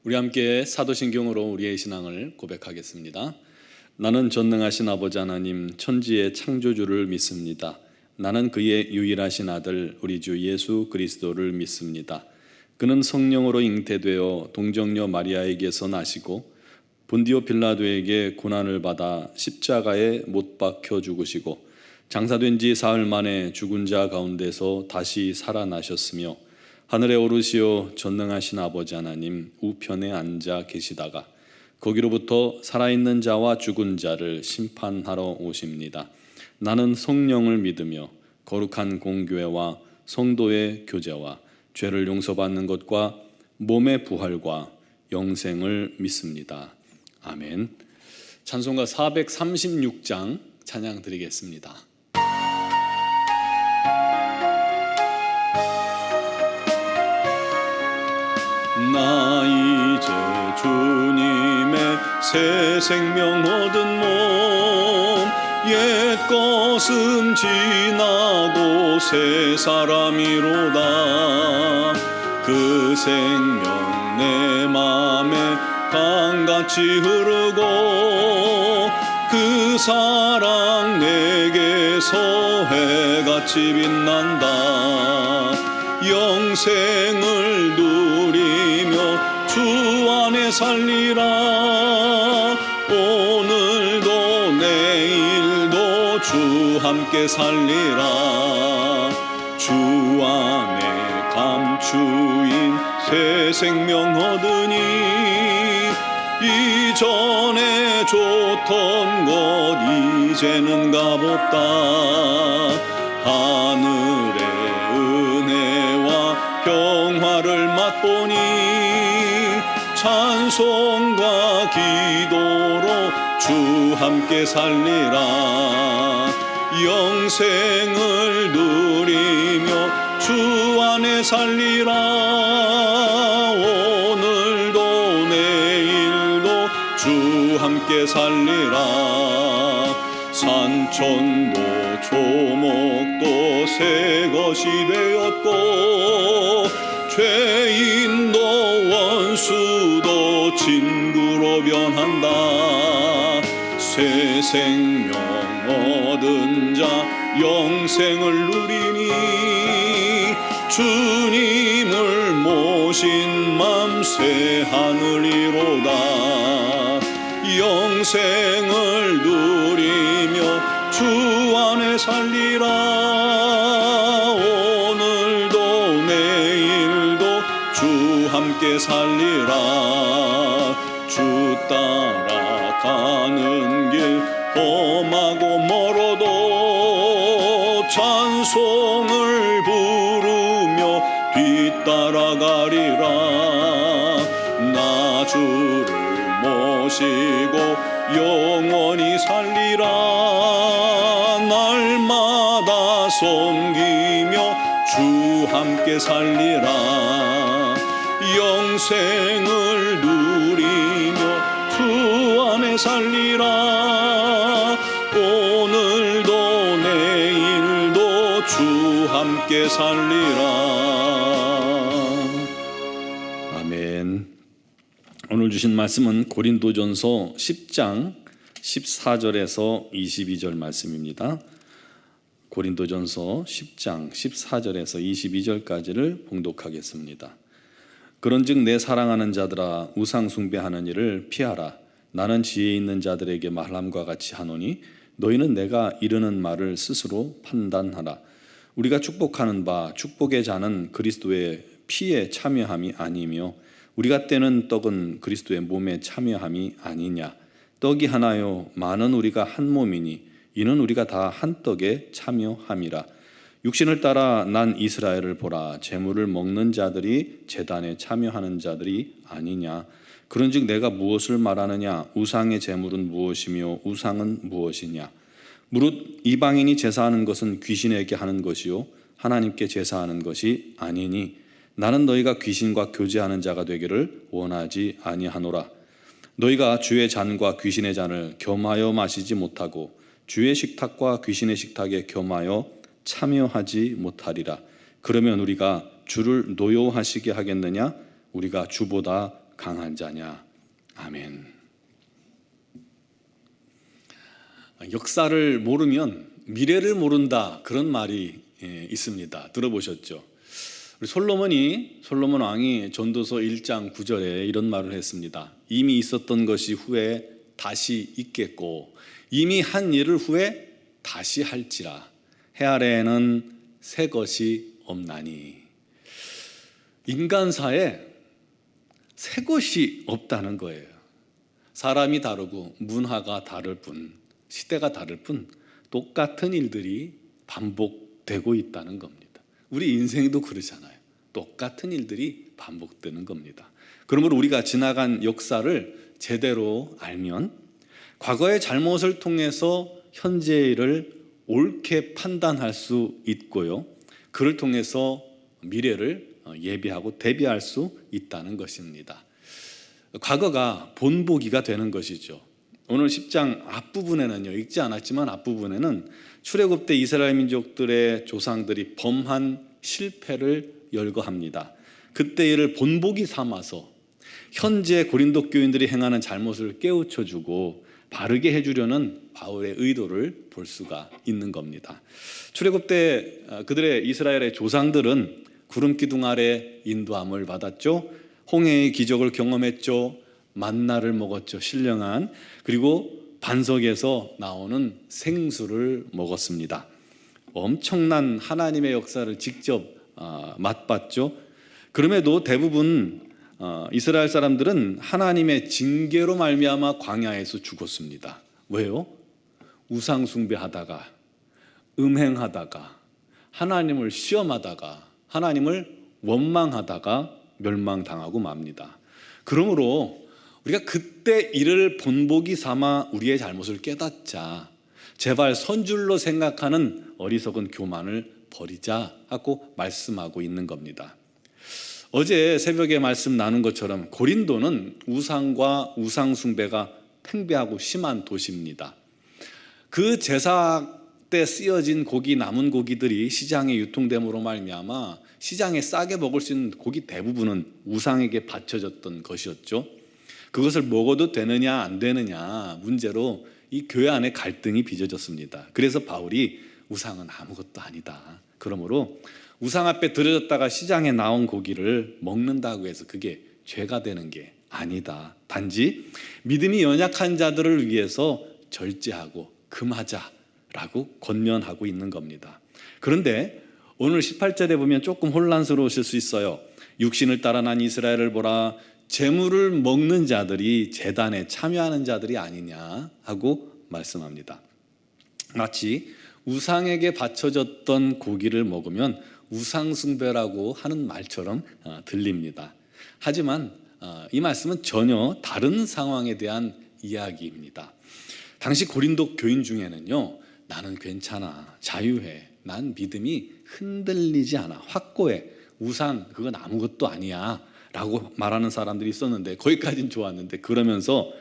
우리 함께 사도신경으로 우리의 신앙을 고백하겠습니다. 나는 전능하신 아버지 하나님 천지의 창조주를 믿습니다. 나는 그의 유일하신 아들 우리 주 예수 그리스도를 믿습니다. 그는 성령으로 잉태되어 동정녀 마리아에게서 나시고 본디오 빌라도에게 고난을 받아 십자가에 못 박혀 죽으시고 장사된 지 사흘 만에 죽은 자 가운데서 다시 살아나셨으며 하늘에 오르시어 전능하신 아버지 하나님 우편에 앉아 계시다가 거기로부터 살아있는 자와 죽은 자를 심판하러 오십니다. 나는 성령을 믿으며 거룩한 공교회와 성도의 교제와 죄를 용서받는 것과 몸의 부활과 영생을 믿습니다. 아멘. 찬송가 436장 찬양 드리겠습니다. 나 이제 주님의 새 생명 얻은 몸 옛 것은 지나고 새 사람이로다. 그 생명 내 맘에 강같이 흐르고 그 사랑 내게서 해같이 빛난다. 영생을 누리며 주 안에 살리라. 오늘도 내일도 주 함께 살리라. 주 안에 감추인 새 생명 얻으니 이전에 줬던 것 이제는 값없다. 하늘의 은혜와 평화를 맛보니 찬송과 기도로 주 함께 살리라. 영생을 누리며 주 안에 살리라. 오늘도 내일도 주 함께 살리라. 산천도 조목도 새 것이 되었고 죄인도 원수도 친구로 변한다. 새 생명 얻은 자 영생을 누리니 주님을 모신 맘 새 하늘이로다. 영생을 누리며 주 안에 살리라. 오늘도 내일도 주 함께 살리라. 주 따라가는 길 험하고 멀어도 찬송을 부르며 뒤따라가리라. 나 주를 모시고 영원히 살리라. 날마다 섬기며 주 함께 살리라. 영생을 누리며 주 안에 살리라. 오늘도 내일도 주 함께 살리라. 아멘. 오늘 주신 말씀은 고린도전서 10장 14절에서 22절 말씀입니다. 고린도전서 10장 14절에서 22절까지를 봉독하겠습니다. 그런즉 내 사랑하는 자들아 우상 숭배하는 일을 피하라. 나는 지혜 있는 자들에게 말함과 같이 하노니 너희는 내가 이르는 말을 스스로 판단하라. 우리가 축복하는 바 축복의 자는 그리스도의 피에 참여함이 아니며 우리가 떼는 떡은 그리스도의 몸에 참여함이 아니냐. 떡이 하나요 많은 우리가 한 몸이니 이는 우리가 다 한 떡에 참여함이라. 육신을 따라 난 이스라엘을 보라. 제물을 먹는 자들이 제단에 참여하는 자들이 아니냐. 그런즉 내가 무엇을 말하느냐. 우상의 제물은 무엇이며 우상은 무엇이냐. 무릇 이방인이 제사하는 것은 귀신에게 하는 것이요 하나님께 제사하는 것이 아니니 나는 너희가 귀신과 교제하는 자가 되기를 원하지 아니하노라. 너희가 주의 잔과 귀신의 잔을 겸하여 마시지 못하고 주의 식탁과 귀신의 식탁에 겸하여 참여하지 못하리라. 그러면 우리가 주를 노여워하시게 하겠느냐? 우리가 주보다 강한 자냐. 아멘. 역사를 모르면 미래를 모른다, 그런 말이 있습니다. 들어보셨죠? 우리 솔로몬 왕이 전도서 1장 9절에 이런 말을 했습니다. 이미 있었던 것이 후에 다시 있겠고 이미 한 일을 후에 다시 할지라. 해 아래에는 새 것이 없나니. 인간사에 새 것이 없다는 거예요. 사람이 다르고 문화가 다를 뿐, 시대가 다를 뿐 똑같은 일들이 반복되고 있다는 겁니다. 우리 인생도 그러잖아요. 똑같은 일들이 반복되는 겁니다. 그러므로 우리가 지나간 역사를 제대로 알면 과거의 잘못을 통해서 현재의 일을 옳게 판단할 수 있고요, 그를 통해서 미래를 예비하고 대비할 수 있다는 것입니다. 과거가 본보기가 되는 것이죠. 오늘 10장 앞부분에는요, 읽지 않았지만 앞부분에는 출애굽 때 이스라엘 민족들의 조상들이 범한 실패를 열거합니다. 그때 이를 본보기 삼아서 현재 고린도 교인들이 행하는 잘못을 깨우쳐주고 바르게 해주려는 바울의 의도를 볼 수가 있는 겁니다. 출애굽 때 그들의 이스라엘의 조상들은 구름 기둥 아래 인도함을 받았죠. 홍해의 기적을 경험했죠. 만나를 먹었죠. 신령한. 그리고 반석에서 나오는 생수를 먹었습니다. 엄청난 하나님의 역사를 직접 맛봤죠. 그럼에도 대부분 이스라엘 사람들은 하나님의 징계로 말미암아 광야에서 죽었습니다. 왜요? 우상 숭배하다가, 음행하다가, 하나님을 시험하다가, 하나님을 원망하다가 멸망당하고 맙니다. 그러므로 우리가 그때 이를 본보기 삼아 우리의 잘못을 깨닫자, 제발 선줄로 생각하는 어리석은 교만을 버리자 하고 말씀하고 있는 겁니다. 어제 새벽에 말씀 나눈 것처럼 고린도는 우상과 우상 숭배가 팽배하고 심한 도시입니다. 그 제사 때 쓰여진 고기, 남은 고기들이 시장에 유통됨으로 말미암아 시장에 싸게 먹을 수 있는 고기 대부분은 우상에게 바쳐졌던 것이었죠. 그것을 먹어도 되느냐 안 되느냐 문제로 이 교회 안에 갈등이 빚어졌습니다. 그래서 바울이 우상은 아무것도 아니다, 그러므로 우상 앞에 들여졌다가 시장에 나온 고기를 먹는다고 해서 그게 죄가 되는 게 아니다, 단지 믿음이 연약한 자들을 위해서 절제하고 금하자라고 권면하고 있는 겁니다. 그런데 오늘 18절에 보면 조금 혼란스러우실 수 있어요. 육신을 따라 난 이스라엘을 보라, 재물을 먹는 자들이 제단에 참여하는 자들이 아니냐 하고 말씀합니다. 마치 우상에게 바쳐졌던 고기를 먹으면 우상숭배라고 하는 말처럼 들립니다. 하지만 이 말씀은 전혀 다른 상황에 대한 이야기입니다. 당시 고린도 교인 중에는요, 나는 괜찮아, 자유해, 난 믿음이 흔들리지 않아, 확고해, 우상 그건 아무것도 아니야 라고 말하는 사람들이 있었는데, 거기까지는 좋았는데, 그러면서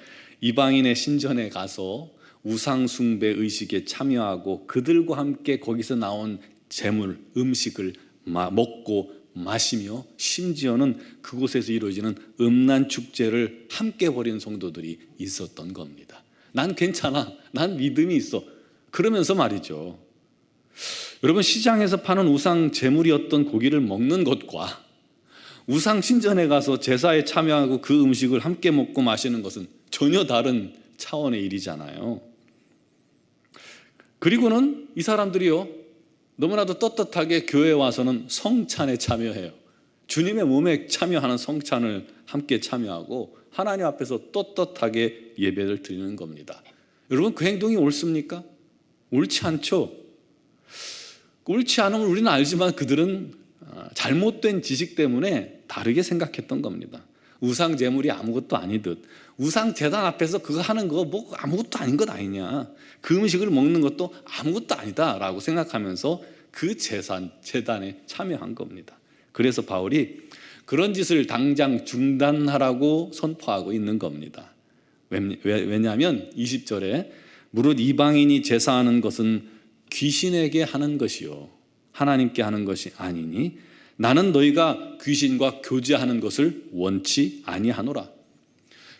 이방인의 신전에 가서 우상 숭배 의식에 참여하고 그들과 함께 거기서 나온 재물, 음식을 먹고 마시며 심지어는 그곳에서 이루어지는 음란 축제를 함께 벌이는 성도들이 있었던 겁니다. 난 괜찮아, 난 믿음이 있어, 그러면서 말이죠. 여러분, 시장에서 파는 우상 제물이었던 고기를 먹는 것과 우상 신전에 가서 제사에 참여하고 그 음식을 함께 먹고 마시는 것은 전혀 다른 차원의 일이잖아요. 그리고는 이 사람들이요, 너무나도 떳떳하게 교회에 와서는 성찬에 참여해요. 주님의 몸에 참여하는 성찬을 함께 참여하고 하나님 앞에서 떳떳하게 예배를 드리는 겁니다. 여러분, 그 행동이 옳습니까? 옳지 않죠? 옳지 않음을 우리는 알지만 그들은 잘못된 지식 때문에 다르게 생각했던 겁니다. 우상 제물이 아무것도 아니듯, 우상 제단 앞에서 그거 하는 거 뭐 아무것도 아닌 것 아니냐, 그 음식을 먹는 것도 아무것도 아니다 라고 생각하면서 그 제단에 참여한 겁니다. 그래서 바울이 그런 짓을 당장 중단하라고 선포하고 있는 겁니다. 왜냐하면 20절에 무릇 이방인이 제사하는 것은 귀신에게 하는 것이요 하나님께 하는 것이 아니니 나는 너희가 귀신과 교제하는 것을 원치 아니하노라.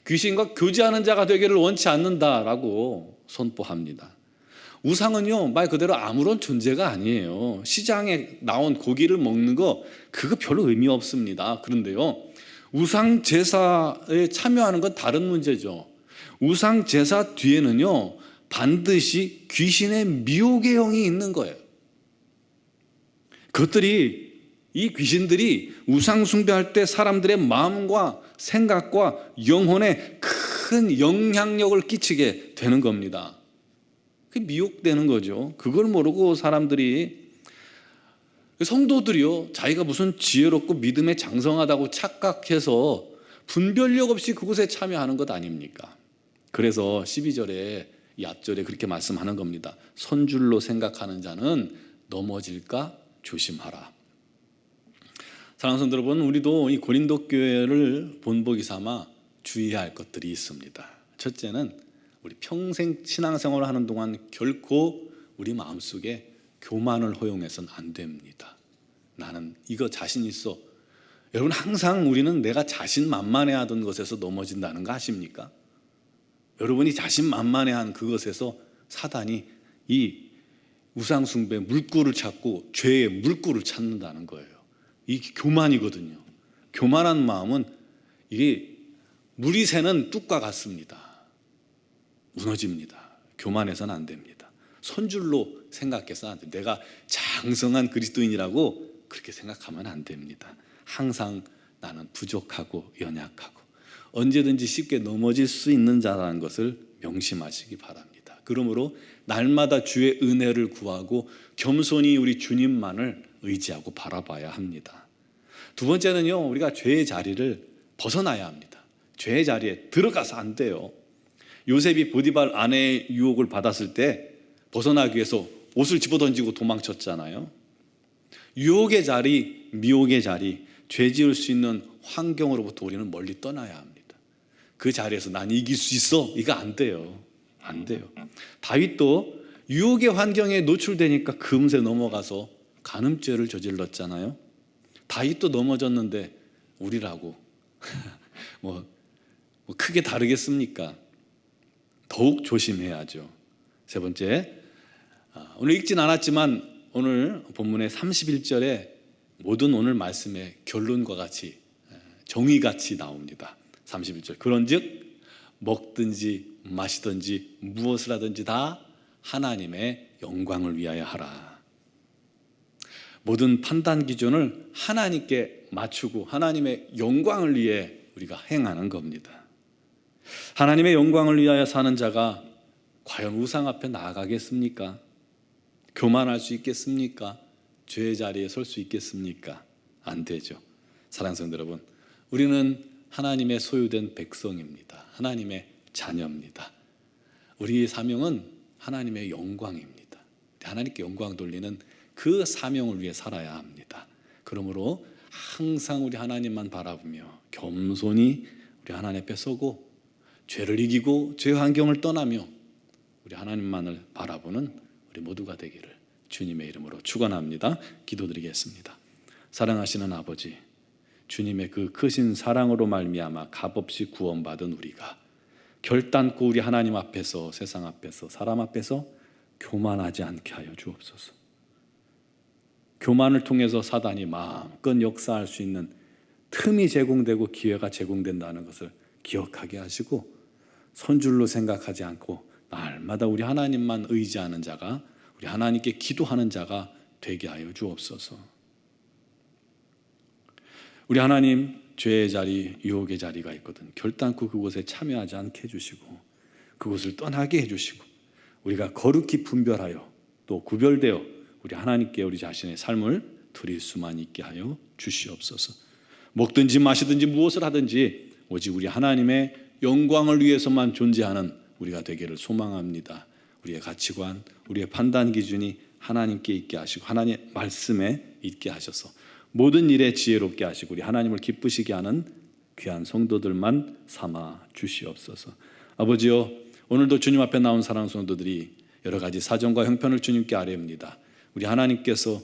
귀신과 교제하는 자가 되기를 원치 않는다라고 선포합니다. 우상은요, 말 그대로 아무런 존재가 아니에요. 시장에 나온 고기를 먹는 거 그거 별로 의미 없습니다. 그런데요, 우상 제사에 참여하는 건 다른 문제죠. 우상 제사 뒤에는요, 반드시 귀신의 미혹의 영이 있는 거예요. 이 귀신들이 우상 숭배할 때 사람들의 마음과 생각과 영혼에 큰 영향력을 끼치게 되는 겁니다. 그게 미혹되는 거죠. 그걸 모르고 사람들이, 성도들이요, 자기가 무슨 지혜롭고 믿음에 장성하다고 착각해서 분별력 없이 그곳에 참여하는 것 아닙니까? 그래서 12절에 이 앞절에 그렇게 말씀하는 겁니다. 선줄로 생각하는 자는 넘어질까 조심하라. 사랑하는 성도 여러분, 우리도 이 고린도 교회를 본보기 삼아 주의해야 할 것들이 있습니다. 첫째는 우리 평생 신앙생활을 하는 동안 결코 우리 마음속에 교만을 허용해서는 안 됩니다. 나는 이거 자신 있어. 여러분, 항상 우리는 내가 자신만만해하던 것에서 넘어진다는 거 아십니까? 여러분이 자신만만해한 그것에서 사단이 이 우상숭배 물꼬를 찾고 죄의 물꼬를 찾는다는 거예요. 이게 교만이거든요. 교만한 마음은 이게 물이 새는 뚝과 같습니다. 무너집니다. 교만해서는 안 됩니다. 선줄로 생각해서는 안 됩니다. 내가 장성한 그리스도인이라고 그렇게 생각하면 안 됩니다. 항상 나는 부족하고 연약하고 언제든지 쉽게 넘어질 수 있는 자라는 것을 명심하시기 바랍니다. 그러므로 날마다 주의 은혜를 구하고 겸손히 우리 주님만을 의지하고 바라봐야 합니다. 두 번째는요, 우리가 죄의 자리를 벗어나야 합니다. 죄의 자리에 들어가서 안 돼요. 요셉이 보디발 아내의 유혹을 받았을 때 벗어나기 위해서 옷을 집어던지고 도망쳤잖아요. 유혹의 자리, 미혹의 자리, 죄 지을 수 있는 환경으로부터 우리는 멀리 떠나야 합니다. 그 자리에서 난 이길 수 있어, 이거 안 돼요. 안 돼요. 다윗도 유혹의 환경에 노출되니까 금세 넘어가서 간음죄를 저질렀잖아요. 다윗도 넘어졌는데 우리라고 뭐 크게 다르겠습니까? 더욱 조심해야죠. 세 번째, 오늘 읽진 않았지만 오늘 본문의 31절에 모든 오늘 말씀의 결론과 같이 정의같이 나옵니다. 31절, 그런즉 먹든지 마시든지 무엇을 하든지 다 하나님의 영광을 위하여 하라. 모든 판단 기준을 하나님께 맞추고 하나님의 영광을 위해 우리가 행하는 겁니다. 하나님의 영광을 위하여 사는 자가 과연 우상 앞에 나아가겠습니까? 교만할 수 있겠습니까? 죄의 자리에 설 수 있겠습니까? 안 되죠. 사랑하는 성도 여러분, 우리는 하나님의 소유된 백성입니다. 하나님의 자녀입니다. 우리의 사명은 하나님의 영광입니다. 하나님께 영광 돌리는 그 사명을 위해 살아야 합니다. 그러므로 항상 우리 하나님만 바라보며 겸손히 우리 하나님 앞에 서고 죄를 이기고 죄 환경을 떠나며 우리 하나님만을 바라보는 우리 모두가 되기를 주님의 이름으로 축원합니다. 기도드리겠습니다. 사랑하시는 아버지, 주님의 그 크신 사랑으로 말미암아 값없이 구원받은 우리가 결단코 우리 하나님 앞에서, 세상 앞에서, 사람 앞에서 교만하지 않게 하여 주옵소서. 교만을 통해서 사단이 마음껏 역사할 수 있는 틈이 제공되고 기회가 제공된다는 것을 기억하게 하시고 선줄로 생각하지 않고 날마다 우리 하나님만 의지하는 자가, 우리 하나님께 기도하는 자가 되게 하여 주옵소서. 우리 하나님, 죄의 자리, 유혹의 자리가 있거든 결단코 그곳에 참여하지 않게 해주시고 그곳을 떠나게 해주시고 우리가 거룩히 분별하여 또 구별되어 우리 하나님께 우리 자신의 삶을 드릴 수만 있게 하여 주시옵소서. 먹든지 마시든지 무엇을 하든지 오직 우리 하나님의 영광을 위해서만 존재하는 우리가 되기를 소망합니다. 우리의 가치관, 우리의 판단 기준이 하나님께 있게 하시고 하나님의 말씀에 있게 하셔서 모든 일에 지혜롭게 하시고 우리 하나님을 기쁘시게 하는 귀한 성도들만 삼아 주시옵소서. 아버지여, 오늘도 주님 앞에 나온 사랑하는 성도들이 여러 가지 사정과 형편을 주님께 아뢰옵니다. 우리 하나님께서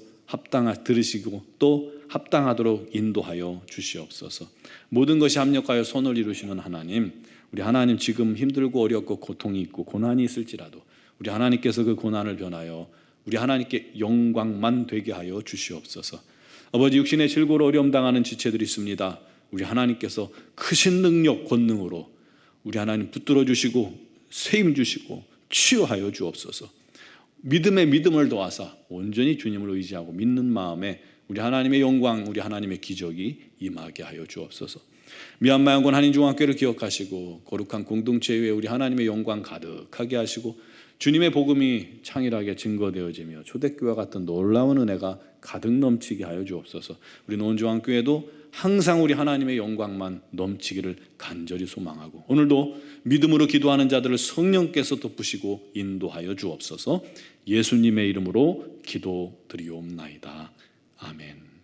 들으시고 또 합당하도록 인도하여 주시옵소서. 모든 것이 합력하여 선을 이루시는 하나님, 우리 하나님 지금 힘들고 어렵고 고통이 있고 고난이 있을지라도 우리 하나님께서 그 고난을 변하여 우리 하나님께 영광만 되게 하여 주시옵소서. 아버지, 육신의 질고로 어려움 당하는 지체들이 있습니다. 우리 하나님께서 크신 능력 권능으로 우리 하나님 붙들어 주시고 세임 주시고 치유하여 주옵소서. 믿음에 믿음을 더하사 온전히 주님을 의지하고 믿는 마음에 우리 하나님의 영광, 우리 하나님의 기적이 임하게 하여 주옵소서. 미얀마 영권 한인중앙교회를 기억하시고 거룩한 공동체 위에 우리 하나님의 영광 가득하게 하시고 주님의 복음이 창일하게 증거되어지며 초대교회와 같은 놀라운 은혜가 가득 넘치게 하여 주옵소서. 우리 노원중앙교회도 항상 우리 하나님의 영광만 넘치기를 간절히 소망하고 오늘도 믿음으로 기도하는 자들을 성령께서 덮으시고 인도하여 주옵소서. 예수님의 이름으로 기도드리옵나이다. 아멘.